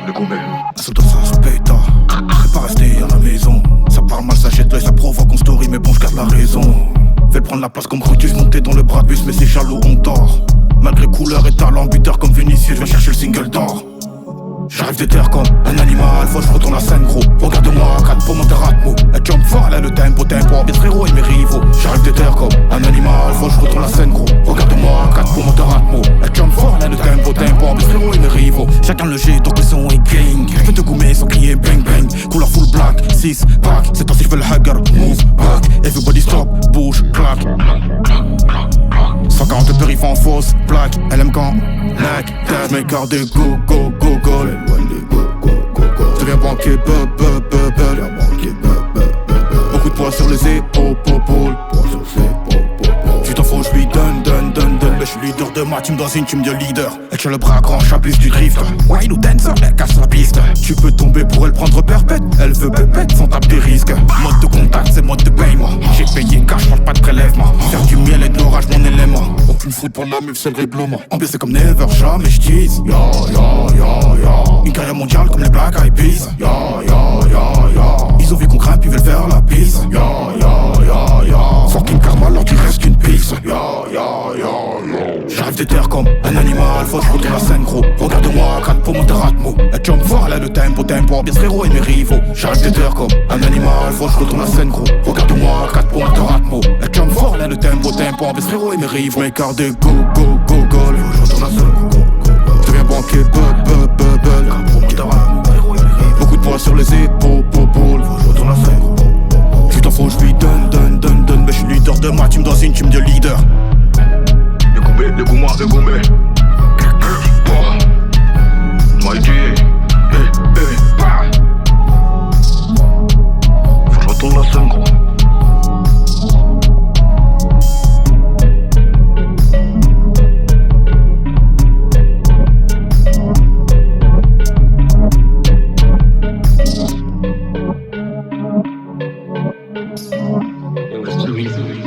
le gourmet. Un soldat ça se péta, c'est pas rester à la maison. Ça parle mal, ça jette l'œil, ça provoque en story, mais bon, je garde la raison. Fais prendre la place comme Brutus, monté dans le bras de bus, mais c'est Chalot, on tord. Malgré couleur et talent, buteur comme Vinicius, je vais chercher le single d'or. J'arrive des terres comme un animal, faut que je retourne la scène gros. Regarde-moi, 4 pour monter Ratmo. Elle jump fort, elle a le tempo, mes frérot et mes rivaux. J'arrive des terres comme un animal, faut que je retourne la scène gros. Regarde-moi, 4 pour monter Ratmo. Elle jump fort, elle a le tempo, mes frérot et mes rivaux. Chacun le jet, donc le son est gang. Fais te goumer sans crier bang bang. Couleur full black, 6 pack. C'est temps si je fais le hugger, move back. Everybody stop, bouge, clac. 140 périph' en fausse plaque. Elle aime quand neck, tête, mes cartes de go, go, go, go. Je deviens banquier, beaucoup de poids sur les épaules. Tu t'en fous, je lui donne. Mais je suis leader de ma team dans une team de leader. Elle tient le bras grand, j'abuse du drift. Wild ou dancer, elle casse la piste. Tu peux tomber pour elle prendre perpète. Elle veut pépette sans tape des risques. Mode de contact, c'est mode de paiement. J'ai payé cash, mange pas de prélèvement. Faire du miel et de l'orage, mon élément. Aucune faute pour la meuf, c'est le règlement. Ambiance comme never, jamais j'tease. Une carrière mondiale comme les Black Eyed Peas. Ils ont vu qu'on grimpe, ils veulent faire la bise. Fucking karma, alors tu restes qu'une pisse. J'arrive des terres comme un animal, faut que je retourne la scène gros. Regarde-moi, 4 pour monter Ratmo. Elle jump fort, elle a le tempo, bien frérot et mes rivaux. J'arrive des terres comme un animal, faut que je retourne la scène gros. Regarde-moi, 4 pour monter Ratmo. Elle jump fort, elle a le tempo, bien frérot et mes rivaux. Mes cartes de go, go, go, go. Je retourne la scène gros. Je deviens banquier, beaucoup de poids sur les épaules. Je retourne la scène gros. Tu t'en fous, je lui donne. Mais je suis leader de ma team dans une team de leader. Le gourmet. Moi je dis, faut que je retourne la scène gros. It was too easy.